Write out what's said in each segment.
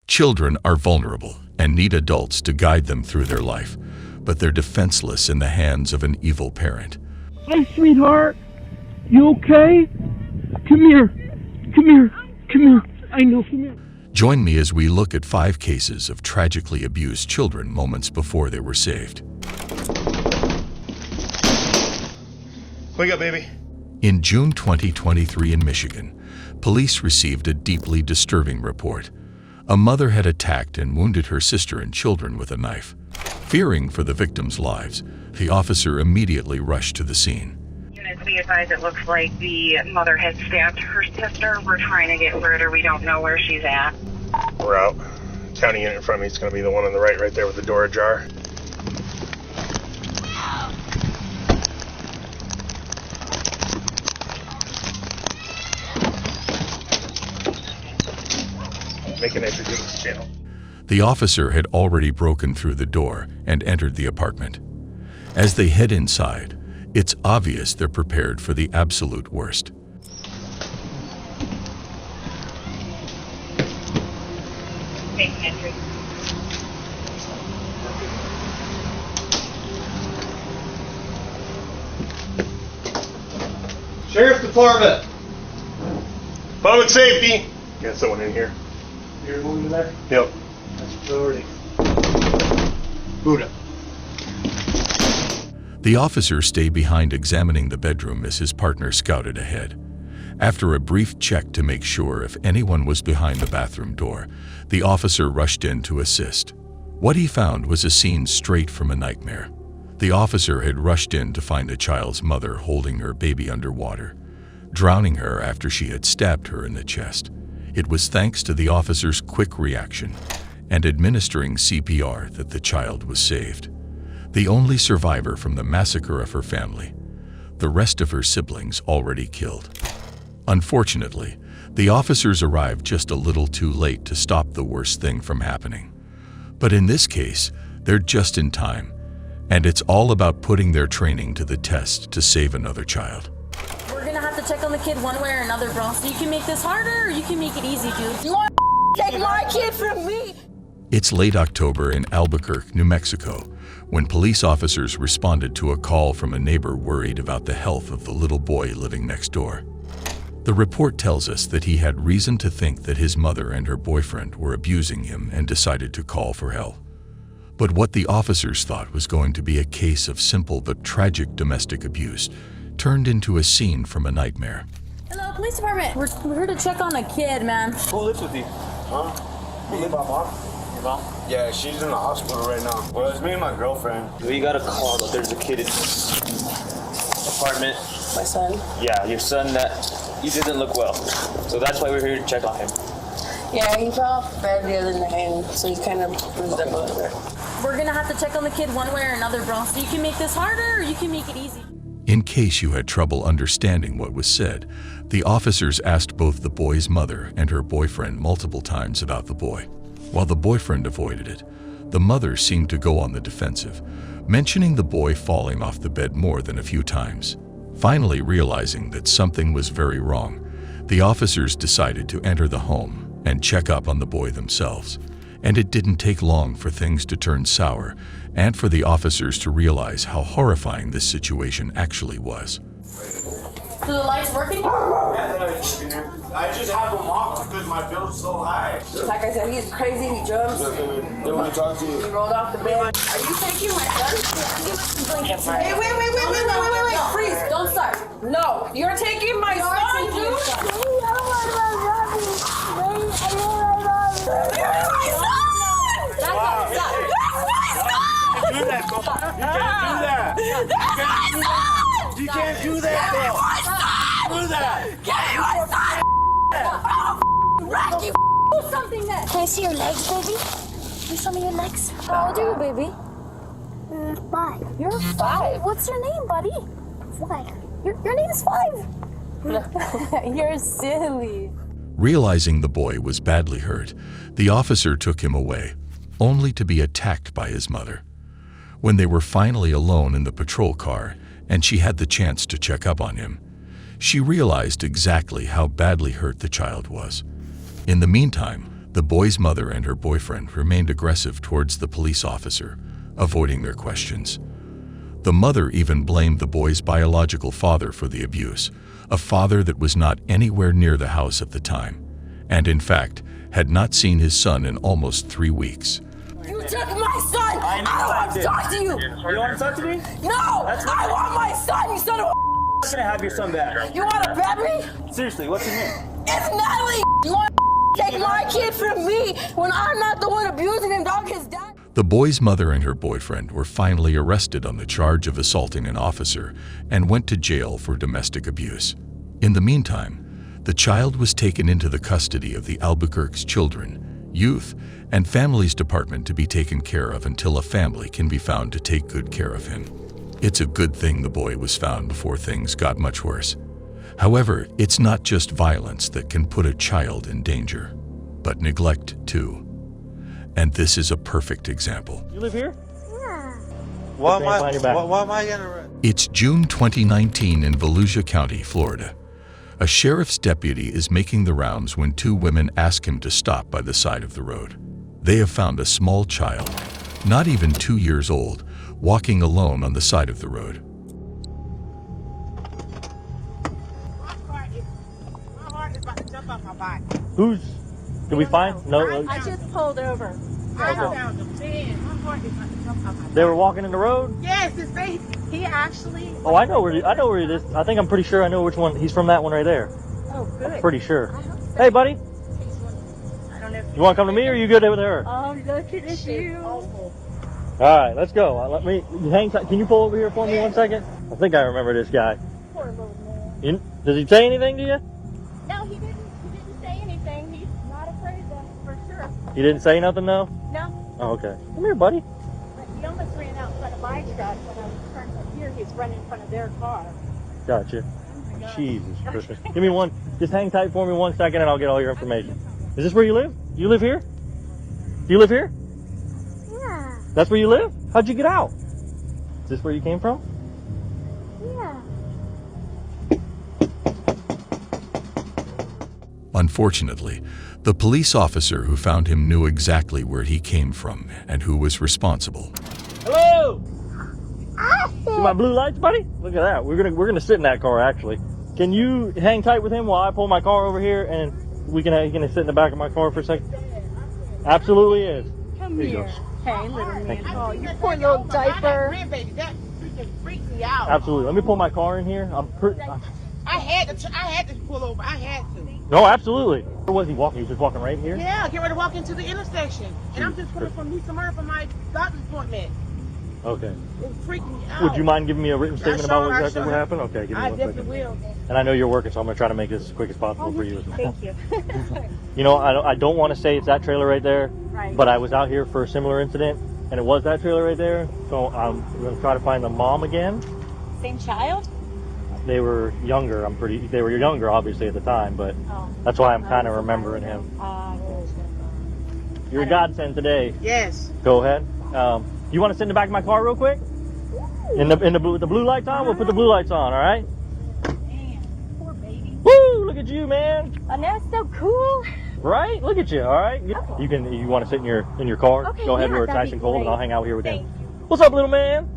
Children are vulnerable and need adults to guide them through their life, but they're defenseless in the hands of an evil parent. Hey, sweetheart, you okay? Come here. I know, come here. Join me as we look at 5 cases of tragically abused children moments before they were saved. Wake up, baby. In June 2023 in Michigan, police received a deeply disturbing report. A mother had attacked and wounded her sister and children with a knife. Fearing for the victims' lives, the officer immediately rushed to the scene. Units, be advised, it looks like the mother has stabbed her sister. We're trying to get rid of her. We don't know where she's at. We're out. County unit in front of me is going to be the one on the right there with the door ajar. Make an entry to this channel. The officer had already broken through the door and entered the apartment. As they head inside, it's obvious they're prepared for the absolute worst. Make an entry. Sheriff's Department. Public safety. Got someone in here. You're moving there? Yep. That's priority. Buddha. The officer stayed behind examining the bedroom as his partner scouted ahead. After a brief check to make sure if anyone was behind the bathroom door, the officer rushed in to assist. What he found was a scene straight from a nightmare. The officer had rushed in to find the child's mother holding her baby underwater, drowning her after she had stabbed her in the chest. It was thanks to the officer's quick reaction and administering CPR that the child was saved. The only survivor from the massacre of her family, the rest of her siblings already killed. Unfortunately, the officers arrived just a little too late to stop the worst thing from happening. But in this case, they're just in time, and it's all about putting their training to the test to save another child. We're gonna have to check on the kid one way or another, bro. So you can make this harder or you can make it easy, dude. You want to take my kid from me? It's late October in Albuquerque, New Mexico, when police officers responded to a call from a neighbor worried about the health of the little boy living next door. The report tells us that he had reason to think that his mother and her boyfriend were abusing him and decided to call for help. But what the officers thought was going to be a case of simple but tragic domestic abuse turned into a scene from a nightmare. Hello, police department. We're here to check on a kid, man. Who lives with you? Huh? Who lives with mom? Your mom? Yeah, she's in the hospital right now. Well, it's me and my girlfriend. We got a call that there's a kid in apartment. My son. Yeah, your son that he didn't look well. So that's why we're here to check on him. Yeah, he fell off the bed the other night, so he's kind of bruised up a little bit. We're gonna have to check on the kid one way or another, bro. So you can make this harder or you can make it easy. In case you had trouble understanding what was said, the officers asked both the boy's mother and her boyfriend multiple times about the boy. While the boyfriend avoided it, the mother seemed to go on the defensive, mentioning the boy falling off the bed more than a few times. Finally realizing that something was very wrong, the officers decided to enter the home and check up on the boy themselves. And it didn't take long for things to turn sour and for the officers to realize how horrifying this situation actually was. So the light's working? I just have him off because my bill's so high. Like I said, he's crazy, he jumps. They want to talk to He you. rolled off the bed. Are you taking my son? Hey, wait. Freeze, don't start. No, you're taking my son, dude. You can't do that, bro. Do that. Rocky, do something then. Can I see your legs, baby? Can you show me your legs? How old are you, baby? 5. You're 5. What's your name, buddy? 5. Your name is 5. You're silly. Realizing the boy was badly hurt, the officer took him away, only to be attacked by his mother. When they were finally alone in the patrol car and she had the chance to check up on him, she realized exactly how badly hurt the child was. In the meantime, The boy's mother and her boyfriend remained aggressive towards the police officer, avoiding their questions. The mother even blamed the boy's biological father for the abuse, a father that was not anywhere near the house at the time, and in fact, had not seen his son in almost 3 weeks. You took my son! I don't want to talk to you! You want to talk to me? No! I want my son, you son of a I'm gonna have your son back. You want to bet me? Seriously, what's his name? It's Natalie! You want to take my kid from me when I'm not the one abusing him, dog? His dad... The boy's mother and her boyfriend were finally arrested on the charge of assaulting an officer and went to jail for domestic abuse. In the meantime, the child was taken into the custody of the Albuquerque's Children, Youth, and Families Department to be taken care of until a family can be found to take good care of him. It's a good thing the boy was found before things got much worse. However, it's not just violence that can put a child in danger, but neglect too. And this is a perfect example. You live here? Yeah. Why am I getting arrested? It's June 2019 in Volusia County, Florida. A sheriff's deputy is making the rounds when 2 women ask him to stop by the side of the road. They have found a small child, not even 2 years old, walking alone on the side of the road. Who's? Did we find? No. I just pulled over. Okay. They were walking in the road. Yes, he actually. Oh, I know where it is. I think I'm pretty sure I know which one. He's from that one right there. Oh, good. I'm pretty sure. Hey, buddy. I don't know. You want to come to me, or are you good with her? Oh, look at you. All right, let's go. Let me hang tight. Can you pull over here for me 1 second? I think I remember this guy. Poor little man. Does he say anything to you? No, he didn't. He didn't say anything. He's not afraid of them for sure. He didn't say nothing, though? No. Oh, okay. Come here, buddy. But he almost ran out in front of my truck when I was turning up here. He's running in front of their car. Gotcha. Jesus Christmas. Give me one. Just hang tight for me 1 second, and I'll get all your information. Is this where you live? You live here? Do you live here? Yeah. That's where you live? How'd you get out? Is this where you came from? Yeah. Unfortunately, the police officer who found him knew exactly where he came from and who was responsible. Hello! See my blue lights, buddy? Look at that. We're gonna sit in that car, actually. Can you hang tight with him while I pull my car over here, and he can sit in the back of my car for a second? Absolutely is. Come here. Hey, little man. Oh, you poor little diaper. That freaking freaked me out. Absolutely. Let me pull my car in here. I had to pull over. I had to. No, absolutely. Where was he walking? He was just walking right here? Yeah, get ready to walk into the intersection. And I'm just coming from Lisa Murray for my doctor's appointment. Okay. It freaked me out. Would you mind giving me a written statement about sure, exactly what happened? Okay, give me I 1 definitely second. will. And I know you're working, so I'm going to try to make this as quick as possible for you as well. Thank you. You know, I don't want to say it's that trailer right there, Right. but I was out here for a similar incident, and it was that trailer right there. So I'm going to try to find the mom again. Same child? They were younger. They were younger, obviously, at the time, but that's why I'm kind of remembering him. You're a godsend today. Yes. Go ahead. You want to sit in the back of my car real quick? In the blue lights on? We'll put the blue lights on, all right? Man, poor baby. Woo! Look at you, man. I know, it's so cool. Right? Look at you, all right? Okay. You want to sit in your car? Okay, Go ahead, yeah, where it's that'd nice be and cold, and great. I'll hang out here with Thank him. you. What's up, little man?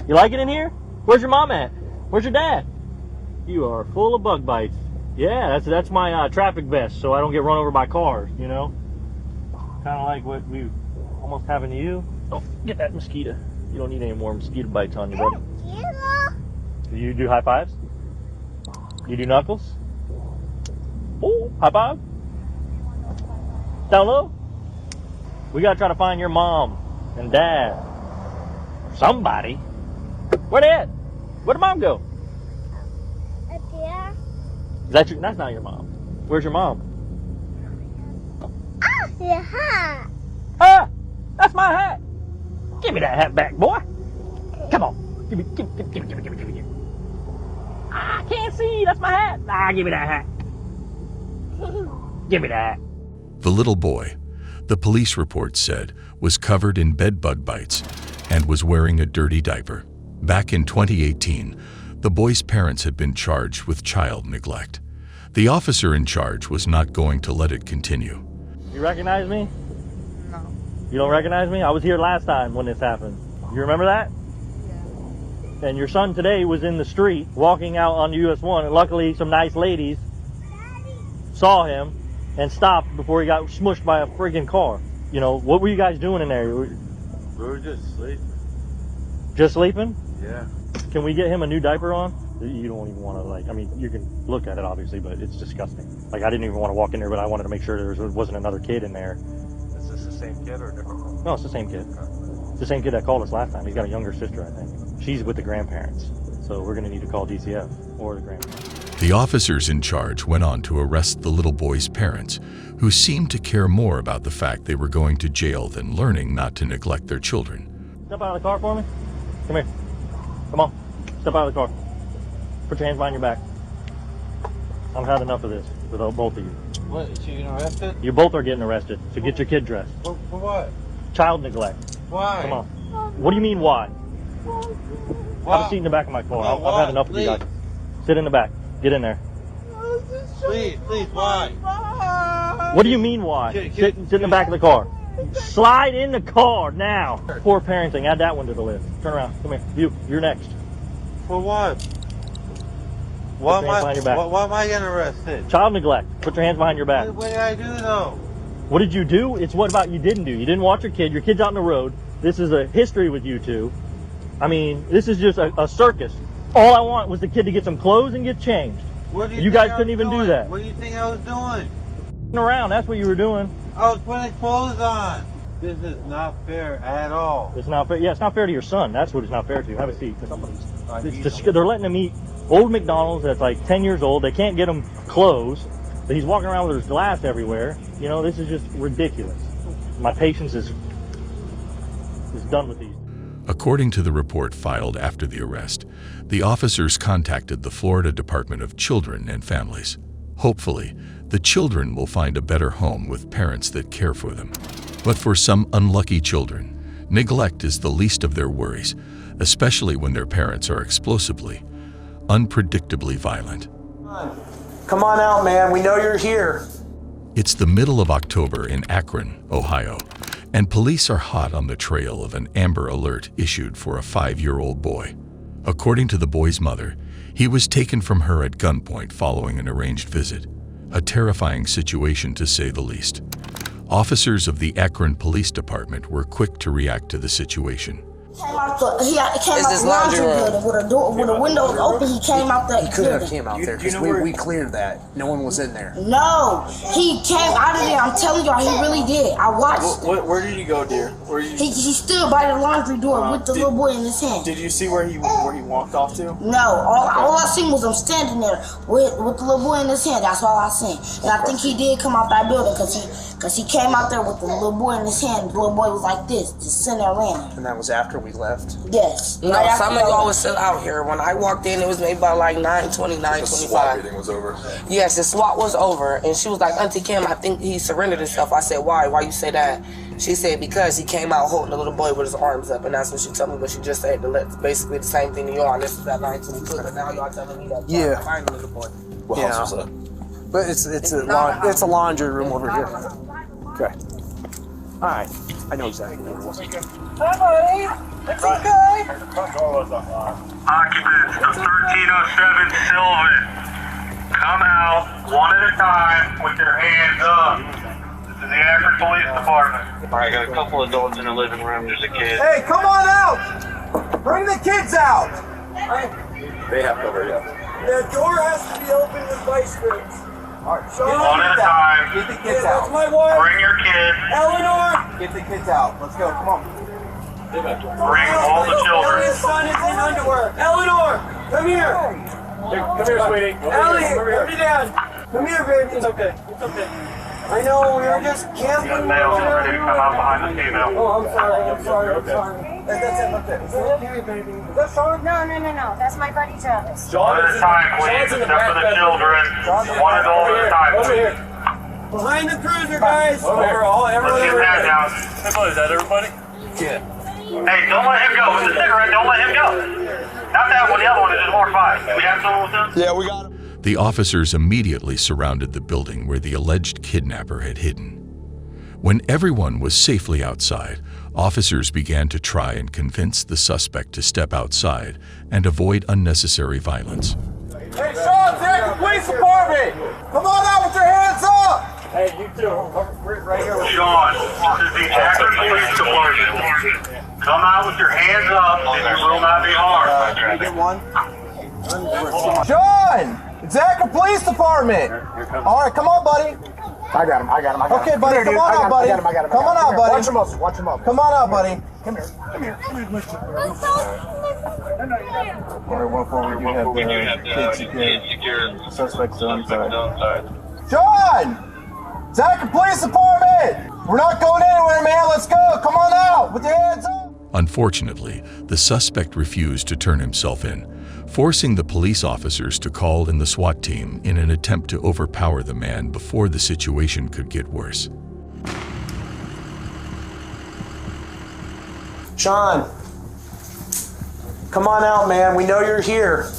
You like it in here? Where's your mom at? Where's your dad? You are full of bug bites. Yeah, that's my traffic vest, so I don't get run over by cars, you know? Kind of like what we almost having to you. Oh, get that mosquito. You don't need any more mosquito bites on you, buddy. Do you do high fives? You do knuckles? Oh, high five? Down low? We gotta try to find your mom and dad. Somebody. Where they at? Where'd mom go? Up there. That's not your mom. Where's your mom? Oh, your hat. Ah! That's my hat! Give me that hat back, boy! Come on. Give me. I can't see. That's my hat. Ah, give me that hat. Give me that. The little boy, the police report said, was covered in bed bug bites and was wearing a dirty diaper. Back in 2018, the boy's parents had been charged with child neglect. The officer in charge was not going to let it continue. You recognize me? No. You don't recognize me? I was here last time when this happened. You remember that? Yeah. And your son today was in the street walking out on US 1, and luckily some nice ladies saw him and stopped before he got smushed by a friggin' car. You know, what were you guys doing in there? We were just sleeping. Just sleeping? Yeah. Can we get him a new diaper on? You don't even want to, like, I mean, you can look at it obviously, but it's disgusting. Like, I didn't even want to walk in there, but I wanted to make sure there wasn't another kid in there. Is this the same kid or a different one? No, it's the same kid. It's the same kid that called us last time. He's got a younger sister, I think. She's with the grandparents. So we're going to need to call DCF or the grandparents. The officers in charge went on to arrest the little boy's parents, who seemed to care more about the fact they were going to jail than learning not to neglect their children. Step out of the car for me. Come here. Come on. Step out of the car. Put your hands behind your back. I've had enough of this with both of you. What? Is she getting arrested? You both are getting arrested, so get your kid dressed. For what? Child neglect. Why? Come on. What do you mean, why? Why? Have a seat in the back of my car. No, I've had enough of you guys. Sit in the back. Get in there. Please, why? What do you mean, why? Sit in the back of the car. Slide in the car now. Poor parenting. Add that one to the list. Turn around. Come here. You're next. For what? Why am I getting arrested? Child neglect. Put your hands behind your back. What did I do though? What did you do? It's what about you didn't do. You didn't watch your kid. Your kid's out on the road. This is a history with you two. I mean, this is just a circus. All I want was the kid to get some clothes and get changed. What do you guys couldn't even do that. What do you think I was doing? Around. That's what you were doing. I was putting clothes on. This is not fair at all. It's not fair. Yeah, it's not fair to your son. That's what it's not fair to. Have a seat. They're letting him eat old McDonald's that's like 10 years old. They can't get him clothes. He's walking around with his glass everywhere. You know, this is just ridiculous. My patience is done with these. According to the report filed after the arrest, the officers contacted the Florida Department of Children and Families. Hopefully, the children will find a better home with parents that care for them. But for some unlucky children, neglect is the least of their worries, especially when their parents are explosively, unpredictably violent. Come on out, man. We know you're here. It's the middle of October in Akron, Ohio, and police are hot on the trail of an Amber Alert issued for a 5-year-old boy. According to the boy's mother, he was taken from her at gunpoint following an arranged visit. A terrifying situation, to say the least. Officers of the Akron Police Department were quick to react to the situation. He came out the laundry building with a window open. He came out that building. He couldn't have came out there because we cleared that. No one was in there. No, he came out of there. I'm telling y'all, he really did. I watched him. Where did you go, dear? He stood by the laundry door with the little boy in his hand. Did you see where he walked off to? No, all I seen was him standing there with the little boy in his hand. That's all I seen. And I think he did come out that building because he came out there with the little boy in his hand. The little boy was like this, just sitting there laying. And that was after we left? Yes. No, some of y'all was still out here. When I walked in, it was maybe about like 9:20, 9:25. The SWAT meeting was over? Yes, the SWAT was over. And she was like, Auntie Kim, I think he surrendered himself. I said, why? Why you say that? She said, because he came out holding the little boy with his arms up. And that's what she told me. But she just said basically the same thing to y'all. And this was at 9:22. But now y'all telling me that yeah. find the little boy. What house was that? But it's a laundry room over here. Okay. All right. I know exactly where it was. Hi, buddy. It's okay. Occupants of 1307 Sylvan, come out one at a time with your hands up. This is the Akron Police Department. All right, got a couple adults in the living room. There's a kid. Hey, come on out! Bring the kids out! They have cover, yeah. The door has to be open with vice grips. All right, one at a time. Get the kids out. That's my wife. Bring your kids. Eleanor! Get the kids out. Let's go. Come on. Bring all the children. His son is in underwear. Eleanor! Come here! Come here, sweetie. Ellie! Come here, Dad! Come here, baby. It's okay. It's okay. I know, we were just camping. The male's ready to come out behind the female. Oh, I'm sorry. That's it, okay. Is that okay, baby? Is that Sean? No. That's my buddy Travis. One at a time, please, except for the children. One adult at a time. Over here. Behind the cruiser, guys. Let's get that down. Hey, is that everybody? Yeah. Hey, don't let him go. With the cigarette, don't let him go. Not that one, the other one is just more fine. Do we have someone with him? Yeah, we got him. The officers immediately surrounded the building where the alleged kidnapper had hidden. When everyone was safely outside, officers began to try and convince the suspect to step outside and avoid unnecessary violence. Hey, Sean, Zach, the police department! Come on out with your hands up! Hey, you two, right here. Sean, this is the Akron Police Department. Come out with your hands up and you will not be harmed. Can I get one? Sean! It's Akron Police Department! Alright, come on, buddy. I got him. Okay, buddy, come on out, buddy. Come on out, buddy. Watch your muzzle. Come on out, buddy. Come here. Alright, 1-4, we do have the kid secured. Suspects on side. Sean! It's Akron Police Department! We're not going anywhere, man. Let's go. Come on out with your hands up. Unfortunately, the suspect refused to turn himself in, forcing the police officers to call in the SWAT team in an attempt to overpower the man before the situation could get worse. Sean, come on out, man. We know you're here.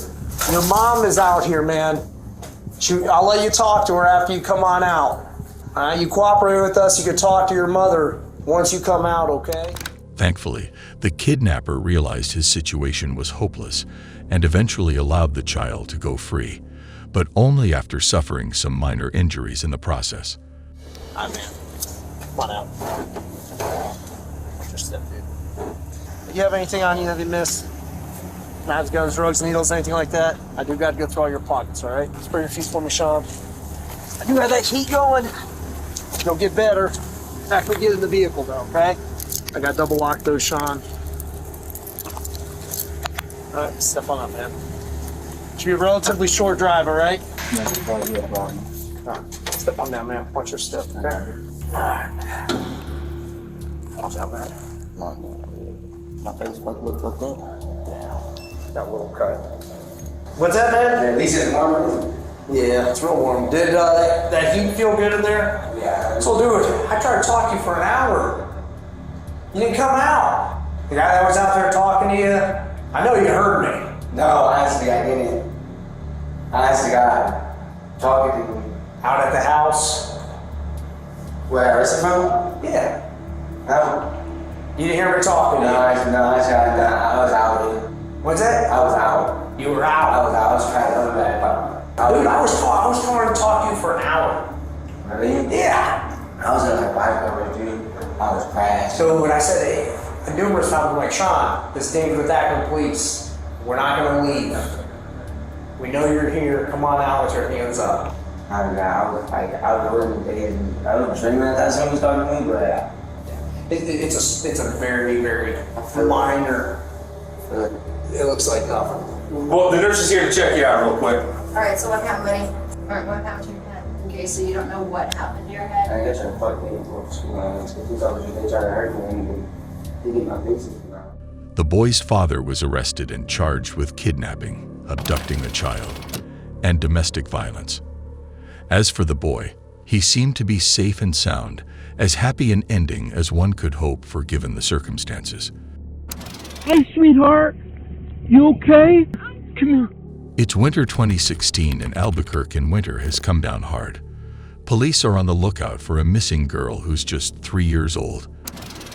Your mom is out here, man. I'll let you talk to her after you come on out. All right, you cooperate with us, you can talk to your mother once you come out, okay? Thankfully, the kidnapper realized his situation was hopeless and eventually allowed the child to go free, but only after suffering some minor injuries in the process. All right, man. Come on out. Watch your step, dude. Do you have anything on you that we missed? Knives, guns, drugs, needles, anything like that? I do got to go through all your pockets, all right? Spray your feet for me, Sean. I do have that heat going. It'll get better after we get in the vehicle, though, okay? I got double locked those, Sean. All right, step on up, man. Should be a relatively short drive, all right? All right, step on down, man. Watch your step, okay? All right. Watch out, man. My face looks like that. Yeah, that little cut. What's that, man? At least it's warmer. Yeah, it's real warm. Did that heat feel good in there? Yeah. So, dude, I tried to talk to you for an hour. You didn't come out. The guy that was out there talking to you, I know you heard me. No, honestly, I didn't. Honestly, God, talking to me. Out at the house? Where I arrested from? Yeah. No. You didn't hear me talking to you? I was out. What's that? I was out. You were out? I was trying to go back. Dude, I was trying to talk to you for an hour. Really? Yeah. I was in like bipolar, dude. I was crashed. So when I said numerous times, I'm like, Sean, this thing's with Akron Police. We're not going to leave. We know you're here. Come on out with your hands up. I was dreaming that someone was talking to me, but it's a very, very minor. It looks like nothing. Well, the nurse is here to check you out real quick. Alright, so what happened, buddy? Alright, what happened to your head? Okay, so you don't know what happened to your head? I guess I fucked me. They tried to hurt me and they did my face. The boy's father was arrested and charged with kidnapping, abducting a child, and domestic violence. As for the boy, he seemed to be safe and sound, as happy an ending as one could hope for given the circumstances. Hey, sweetheart. You okay? Come here. It's winter 2016 and Albuquerque in winter has come down hard. Police are on the lookout for a missing girl who's just 3 years old.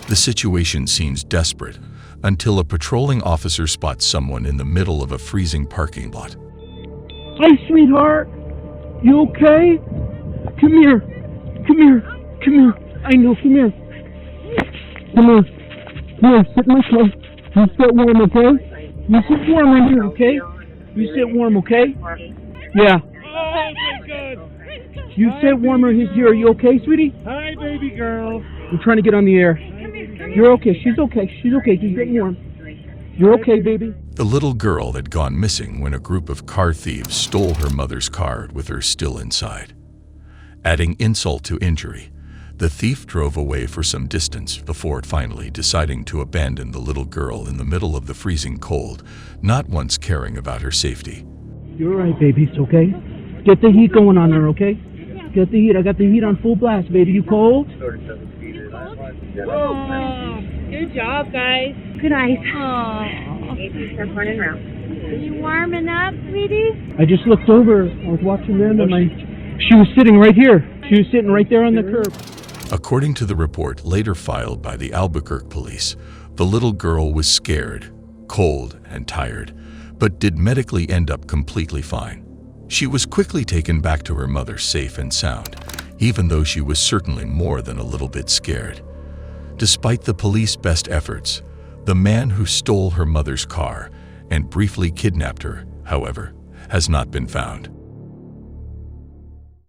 The situation seems desperate until a patrolling officer spots someone in the middle of a freezing parking lot. Hey, sweetheart. You okay? Come here. Come here. Come here. I know, come here. Come here. Here, sit in my car. You sit warm, okay? You sit warm in here, okay? You sit warm, okay? Yeah. Oh my God. You sit warmer in here. Are you okay, sweetie? Hi, baby girl. I'm trying to get on the air. You're okay. She's okay. She's okay. She's getting warm. You're okay, baby. The little girl had gone missing when a group of car thieves stole her mother's car with her still inside. Adding insult to injury, the thief drove away for some distance before finally deciding to abandon the little girl in the middle of the freezing cold, not once caring about her safety. You're all right, baby. It's okay. Get the heat going on there, okay? Get the heat. I got the heat on full blast, baby. You cold? Oh, good job, guys. Good eyes. Are you warming up, sweetie? I just looked over. I was watching them and she was sitting right here. She was sitting right there on the curb. According to the report later filed by the Albuquerque police, the little girl was scared, cold, and tired, but did medically end up completely fine. She was quickly taken back to her mother safe and sound, even though she was certainly more than a little bit scared. Despite the police's best efforts, the man who stole her mother's car and briefly kidnapped her, however, has not been found.